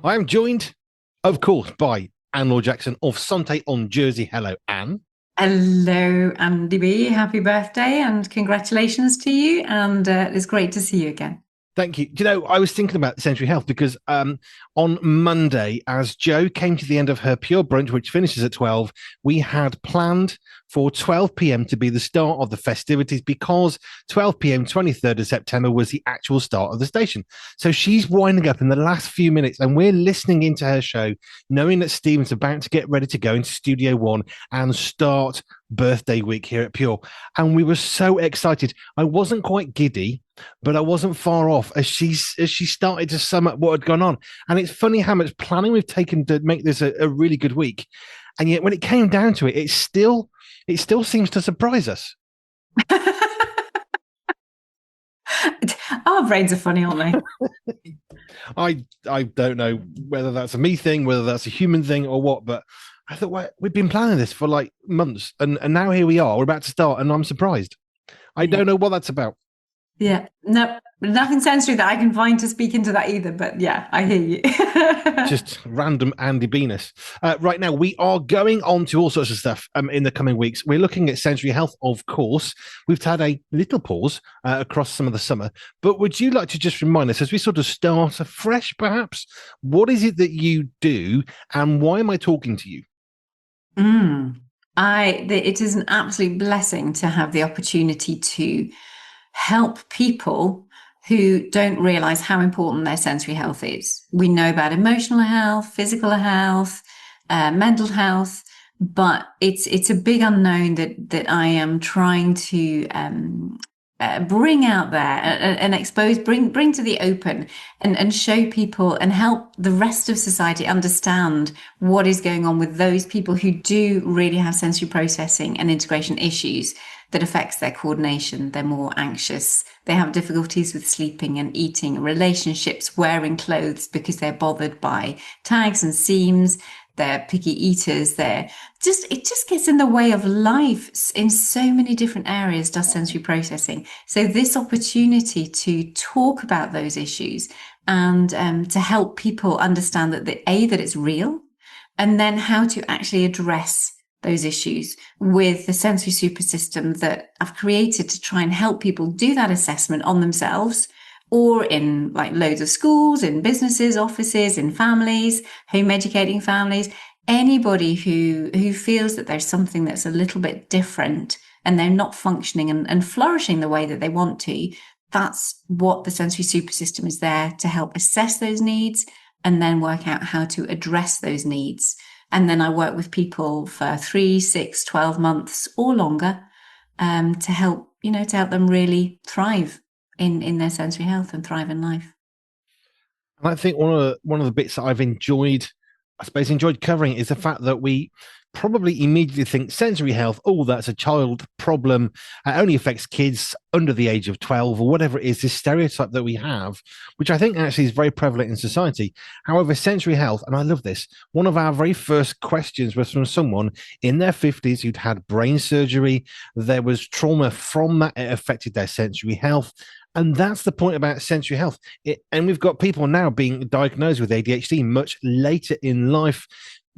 I am joined, of course, by Anne-Laure Jackson of Sante on Jersey. Hello, Anne. Hello, Andy B. Happy birthday and congratulations to you. And it's great to see you again. Thank you. Do you know, I was thinking about Century Health because on Monday, as Jo came to the end of her Pure Brunch, which finishes at 12, we had planned for 12 p.m. to be the start of the festivities because 12 p.m., 23rd of September was the actual start of the station. So she's winding up in the last few minutes and we're listening into her show, knowing that Stephen's about to get ready to go into Studio One and start birthday week here at Pure. And we were so excited. I wasn't quite giddy, but I wasn't far off as she started to sum up what had gone on. And it's funny how much planning we've taken to make this a really good week. And yet when it came down to it, it still seems to surprise us. Our brains are funny, aren't they? I don't know whether that's a me thing, whether that's a human thing or what, but I thought, well, we've been planning this for like months and now here we are, we're about to start and I'm surprised. I Yeah. don't know what that's about. Yeah. No, nothing sensory that I can find to speak into that either. But yeah, I hear you. Just random Andy Beanus. Right now, we are going on to all sorts of stuff in the coming weeks. We're looking at sensory health, of course. We've had a little pause across some of the summer, but would you like to just remind us as we sort of start afresh, perhaps, what is it that you do and why am I talking to you? Mm. It is an absolute blessing to have the opportunity to help people who don't realize how important their sensory health is. We know about emotional health, physical health, mental health, but it's a big unknown that I am trying to bring out there and expose, bring to the open, and show people and help the rest of society understand what is going on with those people who do really have sensory processing and integration issues that affects their coordination. They're more anxious. They have difficulties with sleeping and eating, relationships, wearing clothes because they're bothered by tags and seams. They're picky eaters. It just gets in the way of life in so many different areas, does sensory processing. So this opportunity to talk about those issues and to help people understand that that it's real, and then how to actually address those issues with the sensory super system that I've created to try and help people do that assessment on themselves or in like loads of schools, in businesses, offices, in families, home educating families, anybody who feels that there's something that's a little bit different and they're not functioning and flourishing the way that they want to. That's what the sensory super system is there to help assess those needs and then work out how to address those needs. And then I work with people for 3, 6, 12 months or longer to help them really thrive in their sensory health and thrive in life. And I think one of the bits that I've enjoyed, I suppose, enjoyed covering is the fact that we probably immediately think sensory health, oh, that's a child problem. It only affects kids under the age of 12 or whatever it is, this stereotype that we have, which I think actually is very prevalent in society. However, sensory health, and I love this, one of our very first questions was from someone in their 50s who'd had brain surgery. There was trauma from that. It affected their sensory health. And that's the point about sensory health. And we've got people now being diagnosed with ADHD much later in life.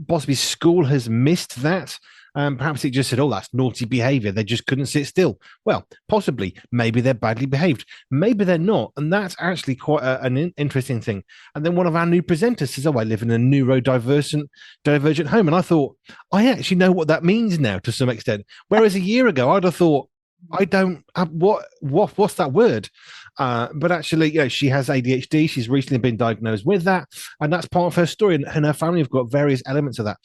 Possibly school has missed that. Perhaps it just said, oh, that's naughty behavior. They just couldn't sit still. Well, possibly. Maybe they're badly behaved. Maybe they're not. And that's actually quite an interesting thing. And then one of our new presenters says, oh, I live in a neurodivergent home. And I thought, I actually know what that means now to some extent. Whereas a year ago, I'd have thought, I don't have what's that word? But actually, she has ADHD. She's recently been diagnosed with that, and that's part of her story. And her family have got various elements of that.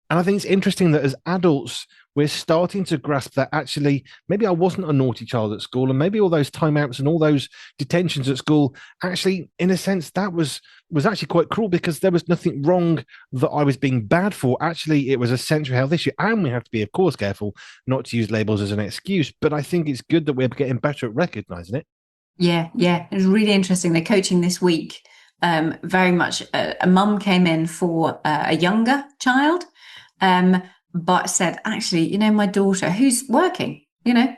And I think it's interesting that as adults, we're starting to grasp that actually, maybe I wasn't a naughty child at school, and maybe all those timeouts and all those detentions at school, actually, in a sense, that was actually quite cruel because there was nothing wrong that I was being bad for. Actually, it was a sensory health issue, and we have to be, of course, careful not to use labels as an excuse. But I think it's good that we're getting better at recognizing it. Yeah. It was really interesting. They're coaching this week. Very much a mum came in for a younger child, but said, actually, my daughter who's working,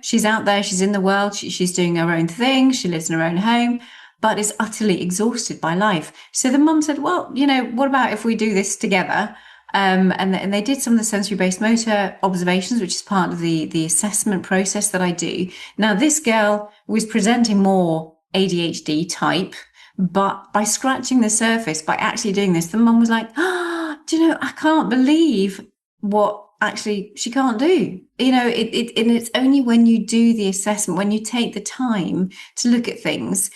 she's out there, she's in the world, she's doing her own thing, she lives in her own home. but is utterly exhausted by life. So the mum said, well, what about if we do this together? And they did some of the sensory-based motor observations, which is part of the assessment process that I do. Now, this girl was presenting more ADHD type, but by scratching the surface, by actually doing this, the mum was like, do you know, I can't believe what actually she can't do. And it's only when you do the assessment, when you take the time to look at things,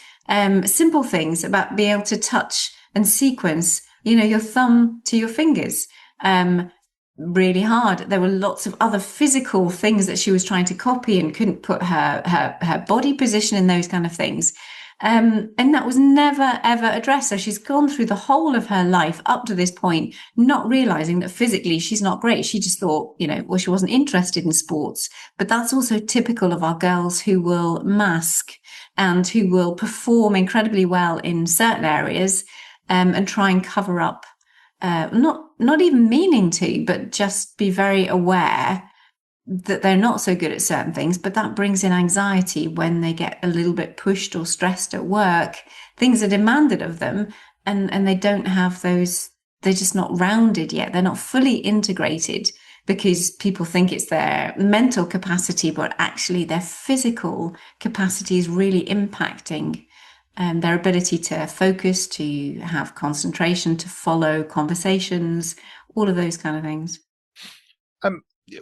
simple things about being able to touch and sequence, your thumb to your fingers, really hard. There were lots of other physical things that she was trying to copy and couldn't put her body position in those kind of things. And that was never, ever addressed. So she's gone through the whole of her life up to this point, not realizing that physically she's not great. She just thought, well, she wasn't interested in sports. But that's also typical of our girls who will mask and who will perform incredibly well in certain areas, and try and cover up, not even meaning to, but just be very aware that they're not so good at certain things, but that brings in anxiety when they get a little bit pushed or stressed at work. Things are demanded of them, and they don't have those, they're just not rounded yet. They're not fully integrated because people think it's their mental capacity, but actually their physical capacity is really impacting their ability to focus, to have concentration, to follow conversations, all of those kind of things.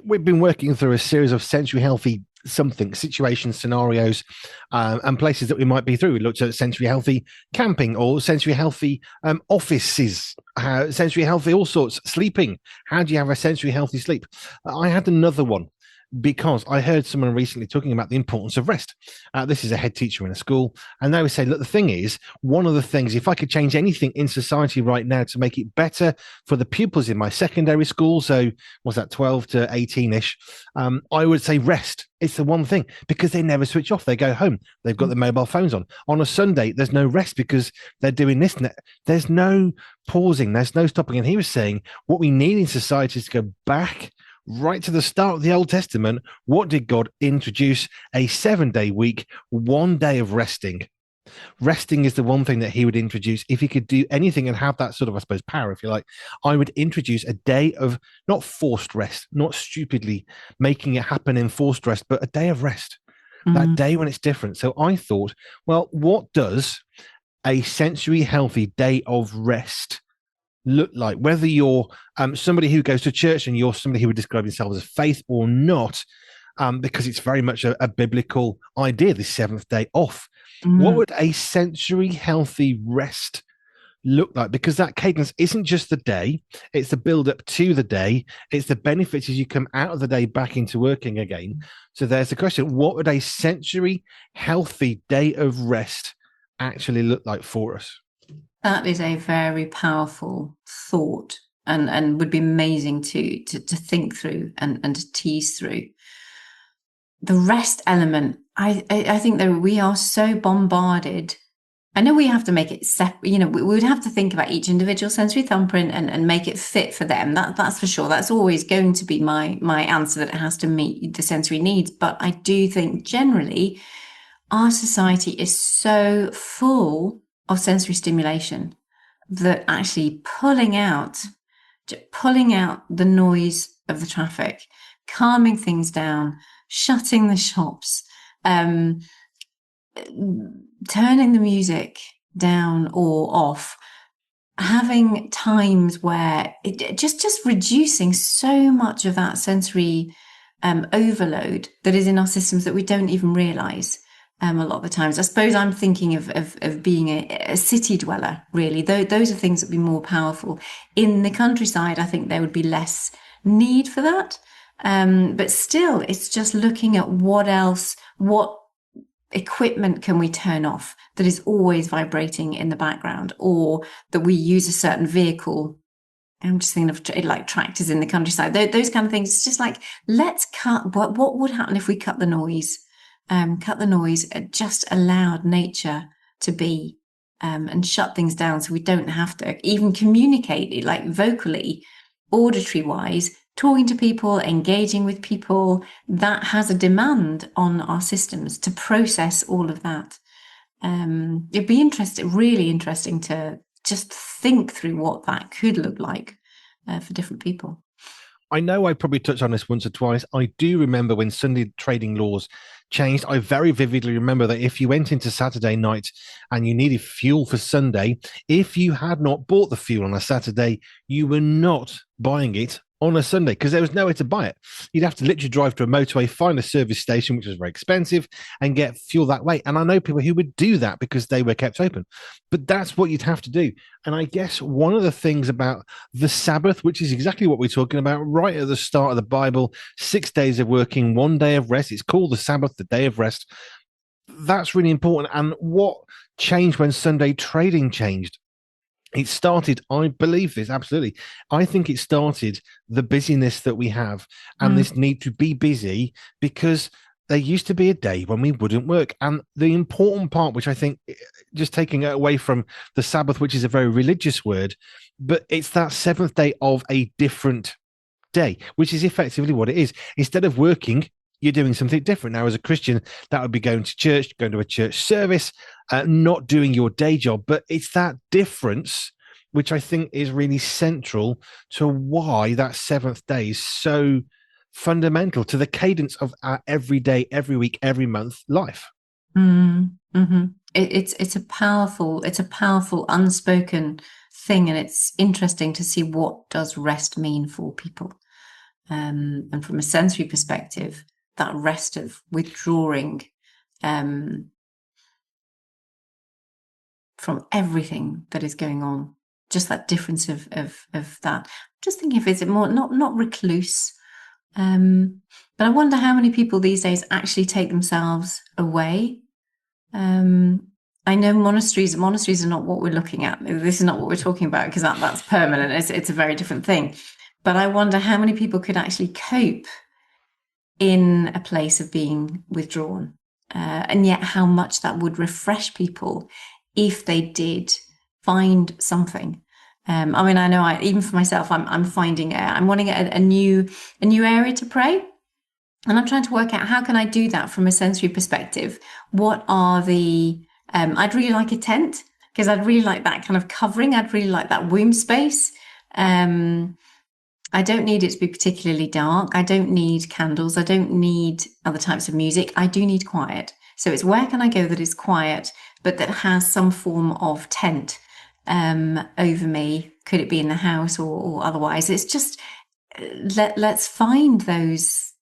We've been working through a series of sensory healthy situations, scenarios, and places that we might be through. We looked at sensory healthy camping or sensory healthy offices, sensory healthy all sorts, sleeping. How do you have a sensory healthy sleep? I had another one because I heard someone recently talking about the importance of rest. This is a head teacher in a school, and they were saying, look, the thing is, one of the things, if I could change anything in society right now to make it better for the pupils in my secondary school, so what's that, 12 to 18-ish, I would say rest. It's the one thing, because they never switch off. They go home, they've got their mobile phones on. On a Sunday, there's no rest because they're doing this. There's no pausing, there's no stopping. And he was saying what we need in society is to go back right to the start of the Old Testament. What did God introduce? A 7-day week, 1 day of resting. Resting is the one thing that he would introduce. If he could do anything and have that sort of, I suppose, power, if you like, I would introduce a day of not forced rest, not stupidly making it happen in forced rest, but a day of rest, that day when it's different. So I thought, well, what does a sensory healthy day of rest look like? Whether you're somebody who goes to church and you're somebody who would describe yourself as faith or not, because it's very much a biblical idea, the seventh day off. What would a sensory healthy rest look like? Because that cadence isn't just the day, it's the build up to the day, it's the benefits as you come out of the day back into working again. So there's the question, what would a sensory healthy day of rest actually look like for us? That is a very powerful thought, and would be amazing to think through and to tease through. The rest element, I think that we are so bombarded. I know we have to make it separate, we would have to think about each individual sensory thumbprint and make it fit for them. That's for sure. That's always going to be my answer, that it has to meet the sensory needs. But I do think generally our society is so full of sensory stimulation that actually pulling out the noise of the traffic, calming things down, shutting the shops, turning the music down or off, having times where just reducing so much of that sensory overload that is in our systems that we don't even realize. A lot of the times, I suppose I'm thinking of being a city dweller, really. Those are things that would be more powerful. In the countryside, I think there would be less need for that. But still, it's just looking at what equipment can we turn off that is always vibrating in the background, or that we use a certain vehicle. I'm just thinking of like tractors in the countryside, those kind of things. It's just like, let's cut, what would happen if we cut the noise? Just allowed nature to be, and shut things down so we don't have to even communicate it, like vocally, auditory wise, talking to people, engaging with people. That has a demand on our systems to process all of that. It'd be really interesting to just think through what that could look like for different people. I know I probably touched on this once or twice. I do remember when Sunday trading laws changed. I very vividly remember that if you went into Saturday night and you needed fuel for Sunday, if you had not bought the fuel on a Saturday, you were not buying it on a Sunday because there was nowhere to buy it. You'd have to literally drive to a motorway, find a service station, which was very expensive, and get fuel that way. And I know people who would do that because they were kept open. But that's what you'd have to do. And I guess one of the things about the Sabbath, which is exactly what we're talking about right at the start of the Bible, 6 days of working, 1 day of rest. It's called the Sabbath, the day of rest. That's really important. And what changed when Sunday trading changed? It started, I believe this absolutely. I think it started the busyness that we have and this need to be busy because there used to be a day when we wouldn't work. And the important part, which I think, just taking it away from the Sabbath, which is a very religious word, but it's that seventh day of a different day, which is effectively what it is. Instead of working, you're doing something different. Now, as a Christian, that would be going to church, going to a church service, not doing your day job. But it's that difference, which I think is really central to why that seventh day is so fundamental to the cadence of our every day, every week, every month life. It's a powerful unspoken thing, and it's interesting to see what does rest mean for people. And from a sensory perspective, that rest of withdrawing from everything that is going on, just that difference of that. Just thinking if it's more not recluse, but I wonder how many people these days actually take themselves away. I know monasteries are not what we're looking at. This is not what we're talking about because that's permanent. It's a very different thing. But I wonder how many people could actually cope in a place of being withdrawn, and yet how much that would refresh people if they did find something. I mean, I know even for myself, I'm finding I'm wanting a new area to pray, and I'm trying to work out how can I do that from a sensory perspective. What are the I'd really like a tent because I'd really like that kind of covering. I'd really like that womb space. I don't need it to be particularly dark. I don't need candles. I don't need other types of music. I do need quiet. So it's where can I go that is quiet, but that has some form of tent over me? Could it be in the house or otherwise? It's just let's find those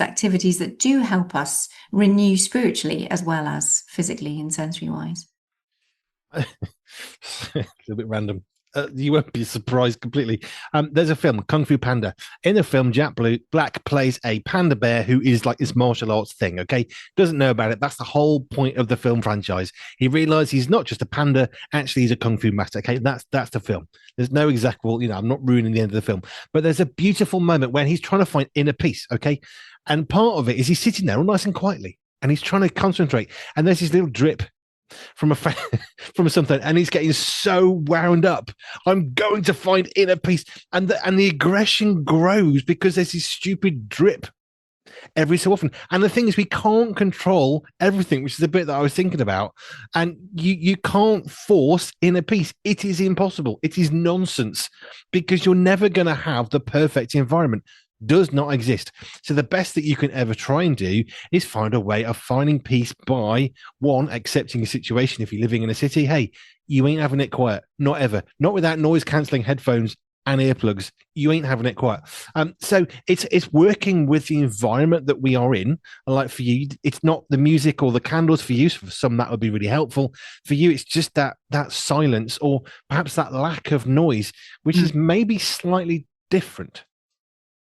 activities that do help us renew spiritually as well as physically and sensory wise. A little bit random. You won't be surprised completely. There's a film, Kung Fu Panda. In the film, Black plays a panda bear who is like this martial arts thing, okay? Doesn't know about it. That's the whole point of the film franchise. He realizes he's not just a panda, actually he's a Kung Fu master, okay? That's the film. There's no exact, well, I'm not ruining the end of the film, but there's a beautiful moment when he's trying to find inner peace, okay? And part of it is he's sitting there all nice and quietly, and he's trying to concentrate, and there's this little drip from a from something, and he's getting so wound up. I'm going to find inner peace, and the aggression grows because there's this stupid drip every so often. And the thing is, we can't control everything, which is the bit that I was thinking about. And you can't force inner peace. It is impossible. It is nonsense because you're never going to have the perfect environment. Does not exist. So the best that you can ever try and do is find a way of finding peace by one, accepting a situation. If you're living in a city, hey, you ain't having it quiet, not ever, not without noise cancelling headphones and earplugs. You ain't having it quiet. So it's working with the environment that we are in. And like for you, it's not the music or the candles for you. For some, that would be really helpful. For you, it's just that silence or perhaps that lack of noise, which is maybe slightly different.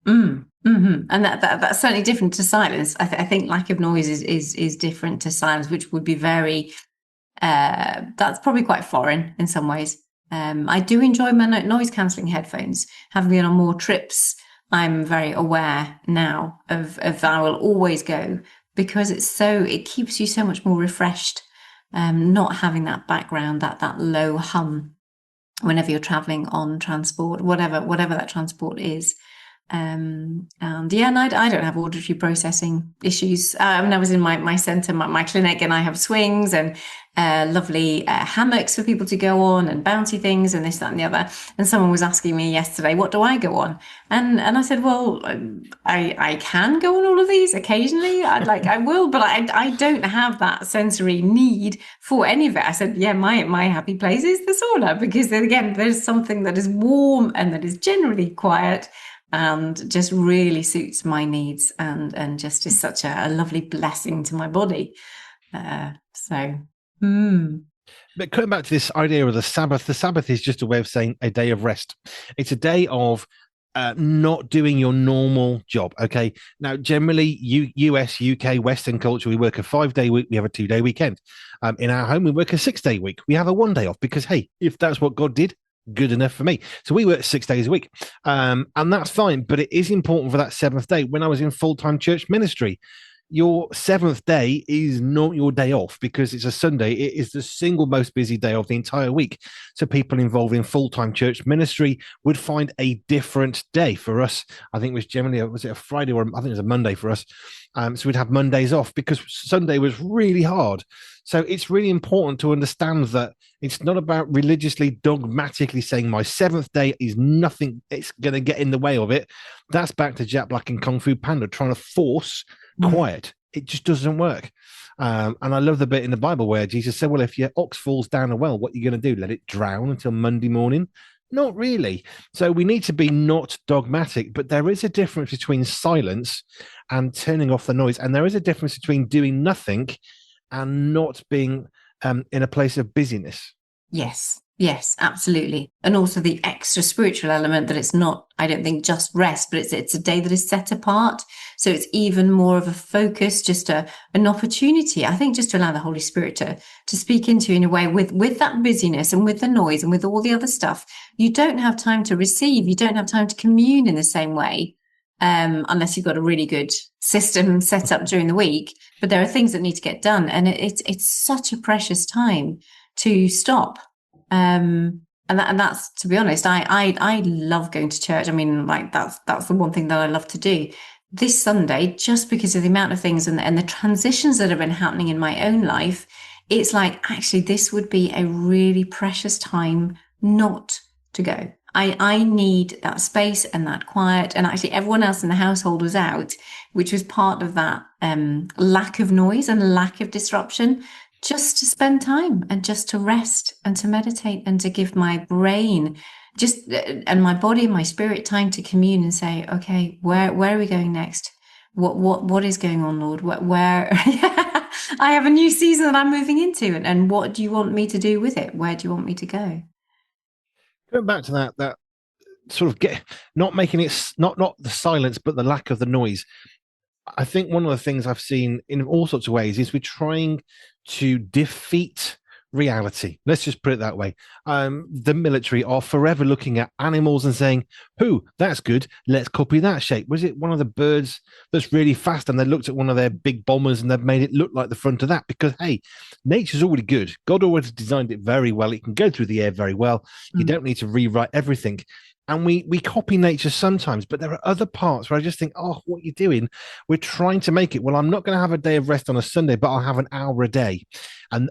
And that's certainly different to silence. I think lack of noise is different to silence, which would be very. That's probably quite foreign in some ways. I do enjoy my noise cancelling headphones. Having been on more trips, I'm very aware now of that. I will always go because it keeps you so much more refreshed. Not having that background, that low hum, whenever you're traveling on transport, whatever that transport is. And I don't have auditory processing issues. I was in my center, my clinic, and I have swings, and lovely hammocks for people to go on and bouncy things and this, that, and the other. And someone was asking me yesterday, what do I go on? And I said, well, I can go on all of these occasionally. I will, but I don't have that sensory need for any of it. I said, yeah, my happy place is the sauna because then again, there's something that is warm and that is generally quiet and just really suits my needs and just is such a lovely blessing to my body. So. But coming back to this idea of the Sabbath is just a way of saying a day of rest. It's a day of not doing your normal job. Okay. Now, generally, US, UK, Western culture, we work a 5-day week, we have a 2-day weekend. In our home, we work a 6-day week. We have a 1 day off because, hey, if that's what God did, good enough for me. So we work 6 days a week. And that's fine. But it is important for that seventh day. When I was in full time church ministry, your seventh day is not your day off because it's a Sunday. It is the single most busy day of the entire week. So people involved in full-time church ministry would find a different day. For us, I think it was generally, was it a Friday or I think it was a Monday for us. So we'd have Mondays off because Sunday was really hard. So it's really important to understand that it's not about religiously, dogmatically saying my seventh day is nothing. It's going to get in the way of it. That's back to Jack Black and Kung Fu Panda trying to force quiet. It just doesn't work. And I love the bit in the Bible where Jesus said, well, if your ox falls down a well, what are you going to do? Let it drown until Monday morning? Not really. So we need to be not dogmatic, but there is a difference between silence and turning off the noise. And there is a difference between doing nothing and not being in a place of busyness. Yes, absolutely. And also the extra spiritual element that it's not, I don't think, just rest, but it's a day that is set apart. So it's even more of a focus, just an opportunity, I think, just to allow the Holy Spirit to speak into you in a way with that busyness and with the noise and with all the other stuff. You don't have time to receive. You don't have time to commune in the same way. Unless you've got a really good system set up during the week, but there are things that need to get done. And it's such a precious time to stop. And that's, to be honest, I love going to church. I mean, like that's the one thing that I love to do. This Sunday, just because of the amount of things and the transitions that have been happening in my own life, it's like, actually, this would be a really precious time not to go. I need that space and that quiet. And actually, everyone else in the household was out, which was part of that lack of noise and lack of disruption, just to spend time and just to rest and to meditate and to give my brain just and my body and my spirit time to commune and say, okay, where are we going next? What is going on, Lord? Where I have a new season that I'm moving into, and what do you want me to do with it? Where do you want me to go? Going back to that sort of not making it not the silence, but the lack of the noise. I think one of the things I've seen in all sorts of ways is we're trying to defeat reality. Let's just put it that way. The military are forever looking at animals and saying, that's good. Let's copy that shape. Was it one of the birds that's really fast? And they looked at one of their big bombers and they've made it look like the front of that because, hey, nature's already good. God already designed it very well. It can go through the air very well. You don't need to rewrite everything. And we copy nature sometimes, but there are other parts where I just think, what you're doing, we're trying to make it. Well, I'm not going to have a day of rest on a Sunday, but I'll have an hour a day,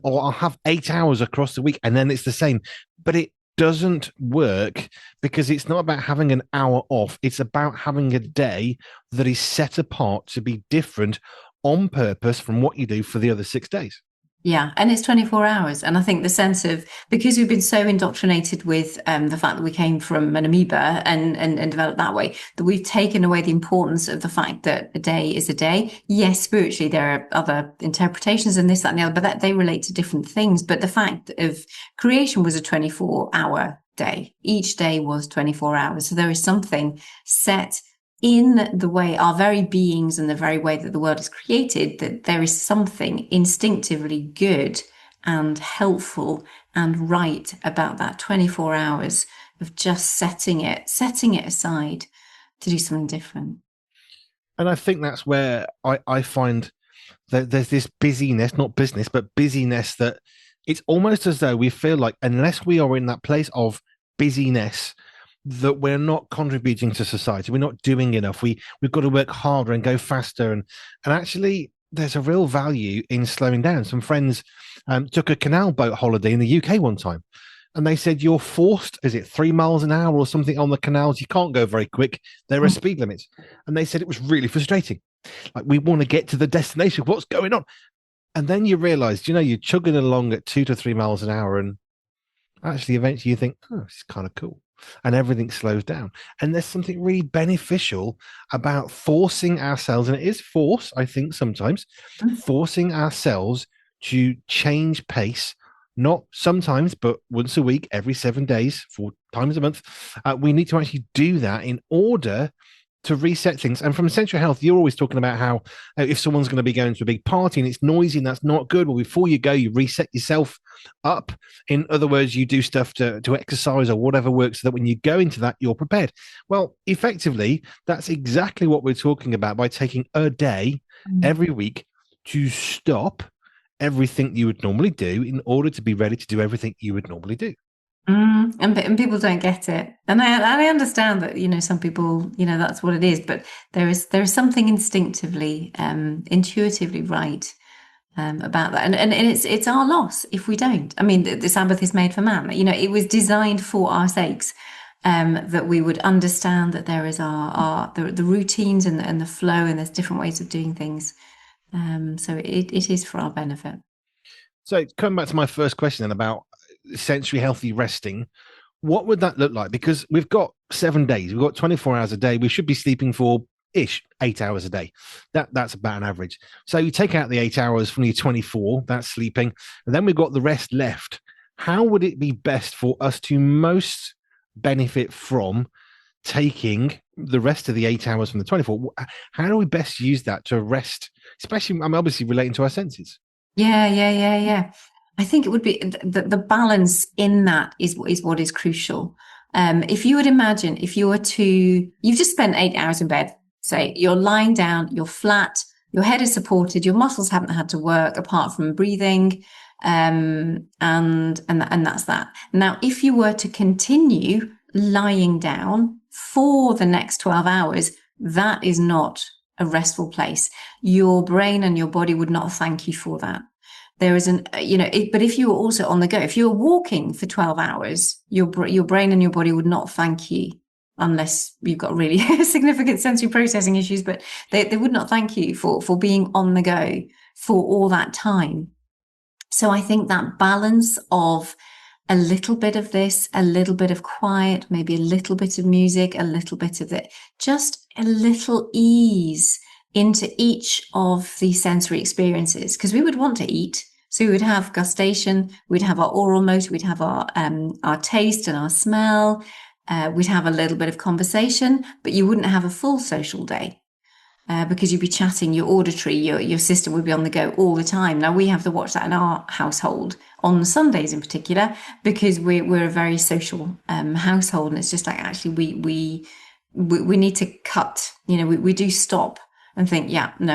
or I'll have 8 hours across the week, and then it's the same. But it doesn't work because it's not about having an hour off. It's about having a day that is set apart to be different on purpose from what you do for the other 6 days. Yeah, and it's 24 hours. And I think the sense of, because we've been so indoctrinated with the fact that we came from an amoeba and developed that way, that we've taken away the importance of the fact that a day is a day. Yes, spiritually, there are other interpretations and this, that, and the other, but that they relate to different things. But the fact of creation was a 24-hour day. Each day was 24 hours. So there is something set in the way our very beings and the very way that the world is created, that there is something instinctively good and helpful and right about that 24 hours of just setting it aside to do something different. And I think that's where I find that there's this busyness, not business, but busyness, that it's almost as though we feel like unless we are in that place of busyness, that we're not contributing to society. We're not doing enough. We've got to work harder and go faster. And actually, there's a real value in slowing down. Some friends took a canal boat holiday in the UK one time, and they said you're forced, is it 3 miles an hour or something on the canals? You can't go very quick. There are speed limits. And they said it was really frustrating. Like, we want to get to the destination. What's going on? And then you realize, you're chugging along at 2 to 3 miles an hour, and actually eventually you think, oh, it's kind of cool. And everything slows down. And there's something really beneficial about forcing ourselves, and it is force, I think, sometimes, forcing ourselves to change pace, not sometimes, but once a week, every 7 days, 4 times a month. We need to actually do that in order to reset things. And from Essential Health, you're always talking about how if someone's going to be going to a big party and it's noisy and that's not good, well, before you go, you reset yourself up. In other words, you do stuff to exercise or whatever works so that when you go into that, you're prepared. Well, effectively, that's exactly what we're talking about by taking a day every week to stop everything you would normally do in order to be ready to do everything you would normally do. And people don't get it, and I understand that some people that's what it is, but there is something instinctively, intuitively right about that, and it's our loss if we don't. I mean, the Sabbath is made for man. It was designed for our sakes, that we would understand that there is the routines and the flow, and there's different ways of doing things. So it is for our benefit. So coming back to my first question then about sensory healthy resting, what would that look like? Because we've got 7 days, we've got 24 hours a day. We should be sleeping for 8 hours a day. That's about an average. So you take out the 8 hours from your 24, that's sleeping, and then we've got the rest left. How would it be best for us to most benefit from taking the rest of the 8 hours from the 24? How do we best use that to rest, especially, I'm obviously relating to our senses? Yeah. I think it would be the balance in that is what is crucial. If you would imagine, if you were you've just spent 8 hours in bed, say you're lying down, you're flat, your head is supported, your muscles haven't had to work apart from breathing, and that's that. Now, if you were to continue lying down for the next 12 hours, that is not a restful place. Your brain and your body would not thank you for that. There is but if you were also on the go, if you were walking for 12 hours, your brain and your body would not thank you, unless you've got really significant sensory processing issues, but they would not thank you for being on the go for all that time. So I think that balance of a little bit of this, a little bit of quiet, maybe a little bit of music, a little bit of it, just a little ease into each of the sensory experiences, because we would want to eat. So we would have gustation, we'd have our oral motor, we'd have our taste and our smell, we'd have a little bit of conversation, but you wouldn't have a full social day. Because you'd be chatting, your auditory, your system would be on the go all the time. Now, we have to watch that in our household on Sundays in particular, because we're a very social household, and it's just like, actually we need to cut. We do stop and think,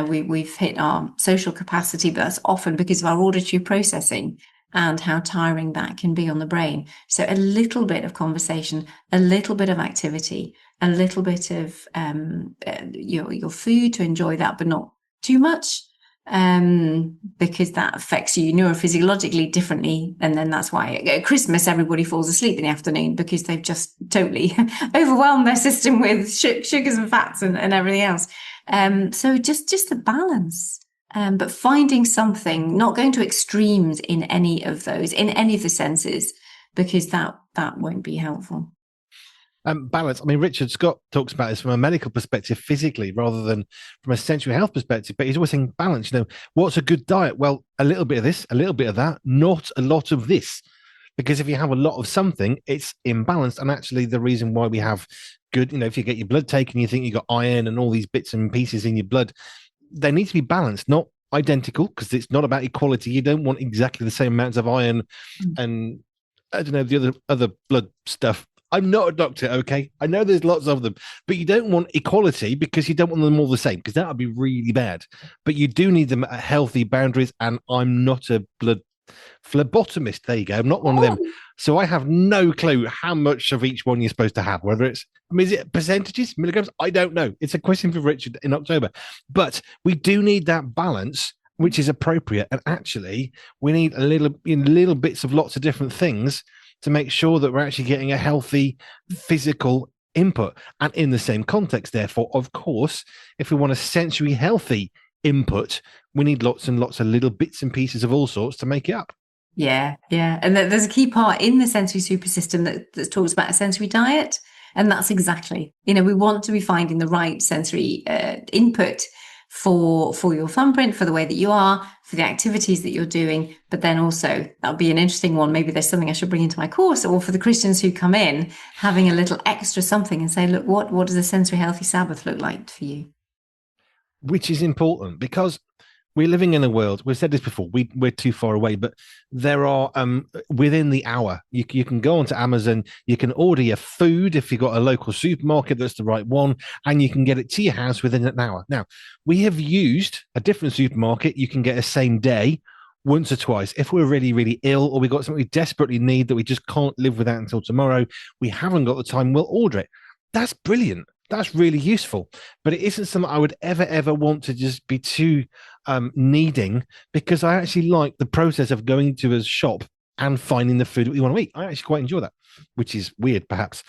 we've hit our social capacity, but that's often because of our auditory processing and how tiring that can be on the brain. So a little bit of conversation, a little bit of activity, a little bit of your food to enjoy that, but not too much, because that affects you neurophysiologically differently. And then that's why at Christmas everybody falls asleep in the afternoon, because they've just totally overwhelmed their system with sugars and fats and everything else. So just the balance. But finding something, not going to extremes in any of those, in any of the senses, because that won't be helpful. Balance. I mean, Richard Scott talks about this from a medical perspective, physically, rather than from a sensory health perspective. But he's always saying balance. What's a good diet? Well, a little bit of this, a little bit of that, not a lot of this. Because if you have a lot of something, it's imbalanced. And actually, the reason why we have good, if you get your blood taken, you think you got iron and all these bits and pieces in your blood, they need to be balanced, not identical, because it's not about equality. You don't want exactly the same amounts of iron and I don't know, the other blood stuff. I'm not a doctor, okay? I know there's lots of them, but you don't want equality, because you don't want them all the same, because that would be really bad. But you do need them at healthy boundaries, and I'm not a blood Phlebotomist, there you go. I'm not one of them. Oh, So I have no clue how much of each one you're supposed to have, whether it's, I mean, is it percentages, milligrams? I don't know. It's a question for Richard in October. But we do need that balance, which is appropriate. And actually, we need a little, in little bits of lots of different things to make sure that we're actually getting a healthy physical input. And in the same context, therefore, of course, if we want a sensory healthy input, we need lots and lots of little bits and pieces of all sorts to make it up. yeah, yeah. And there's a key part in the sensory super system that talks about a sensory diet. And that's exactly, we want to be finding the right sensory input for your thumbprint, for the way that you are, for the activities that you're doing. But then also, that'll be an interesting one. Maybe there's something I should bring into my course, or for the Christians who come in, having a little extra something and say, look, what does a sensory healthy Sabbath look like for you? Which is important because we're living in a world, we've said this before, we're too far away, but there are within the hour, you can go onto Amazon, you can order your food if you've got a local supermarket that's the right one, and you can get it to your house within an hour. Now, we have used a different supermarket, you can get a same day once or twice. If we're really, really ill or we've got something we desperately need that we just can't live without until tomorrow, we haven't got the time, we'll order it. That's brilliant. That's really useful, but it isn't something I would ever want to just be too needing, because I actually like the process of going to a shop and finding the food that we want to eat. I actually quite enjoy that, which is weird perhaps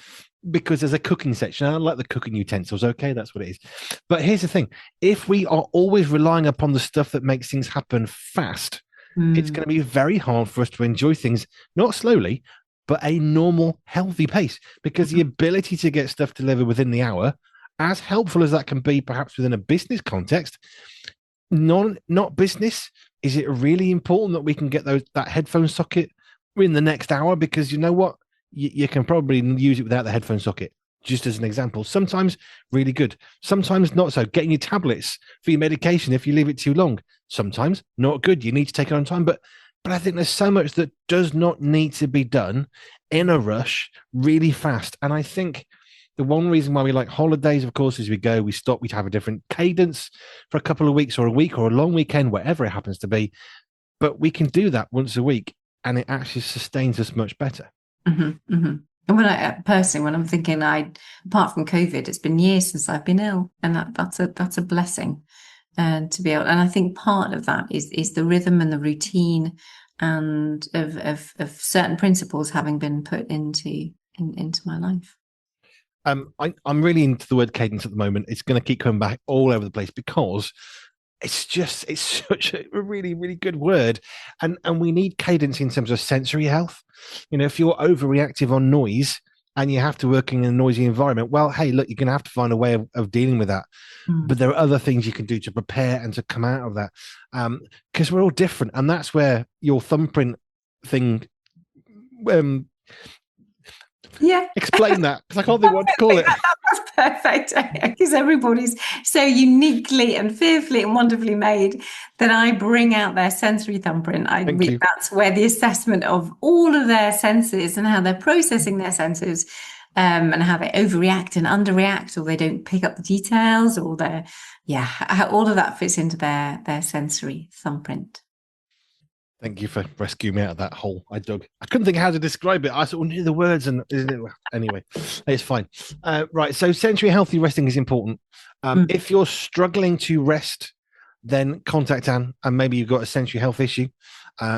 because there's a cooking section. I like the cooking utensils. Okay, that's what it is. But here's the thing: if we are always relying upon the stuff that makes things happen fast, it's going to be very hard for us to enjoy things not slowly, but a normal, healthy pace, because the ability to get stuff delivered within the hour, as helpful as that can be, perhaps within a business context, not business, is it really important that we can get that headphone socket in the next hour? Because you know what? You can probably use it without the headphone socket. Just as an example, sometimes really good, sometimes not so. Getting your tablets for your medication if you leave it too long, sometimes not good. You need to take it on time, but I think there's so much that does not need to be done in a rush, really fast. And I think the one reason why we like holidays, of course, is we go, we stop, we have a different cadence for a couple of weeks or a week or a long weekend, whatever it happens to be. But we can do that once a week, and it actually sustains us much better. Mm-hmm, mm-hmm. And when I'm thinking, apart from COVID, it's been years since I've been ill, and that's a blessing, and to be able. And I think part of that is the rhythm and the routine, and of certain principles having been put into my life. I'm really into the word cadence at the moment. It's going to keep coming back all over the place because it's such a really, really good word. And we need cadence in terms of sensory health. If you're overreactive on noise and you have to work in a noisy environment, well, hey, look, you're going to have to find a way of dealing with that. But there are other things you can do to prepare and to come out of that. Because we're all different. And that's where your thumbprint thing, Yeah. explain that, because I can't think what to call it. That's perfect, because everybody's so uniquely and fearfully and wonderfully made that I bring out their sensory thumbprint. Thank you. That's where the assessment of all of their senses and how they're processing their senses, and how they overreact and underreact, or they don't pick up the details, or how all of that fits into their sensory thumbprint. Thank you for rescuing me out of that hole I dug. I couldn't think how to describe it. I sort of knew the words, and anyway, it's fine. Right. So, sensory healthy resting is important. If you're struggling to rest, then contact Anne, and maybe you've got a sensory health issue.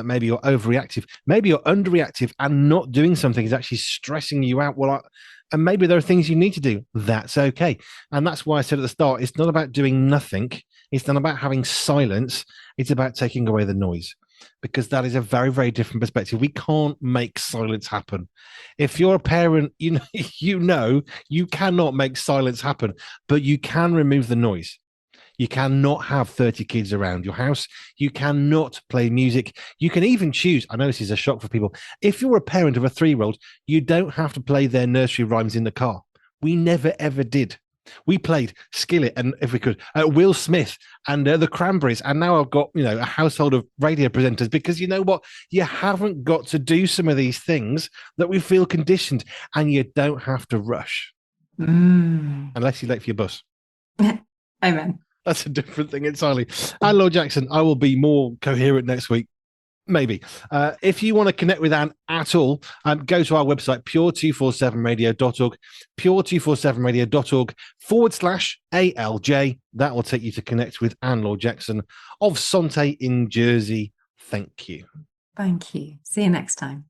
Maybe you're overreactive. Maybe you're underreactive, and not doing something is actually stressing you out. And maybe there are things you need to do. That's okay. And that's why I said at the start, it's not about doing nothing. It's not about having silence. It's about taking away the noise, because that is a very, very different perspective. We can't make silence happen. If you're a parent, you know you cannot make silence happen, but you can remove the noise. You cannot have 30 kids around your house. You cannot play music. You can even choose. I know this is a shock for people. If you're a parent of a 3-year-old, you don't have to play their nursery rhymes in the car. We never, ever did. We played Skillet and, if we could, Will Smith and the Cranberries. And now I've got, a household of radio presenters, because you know what? You haven't got to do some of these things that we feel conditioned, and you don't have to rush unless you're late for your bus. Amen. That's a different thing entirely. And Laure Jackson, I will be more coherent next week. Maybe. If you want to connect with Anne at all, go to our website, pure247radio.org, pure247radio.org/ALJ. That will take you to connect with Anne Laure Jackson of Santé in Jersey. Thank you. Thank you. See you next time.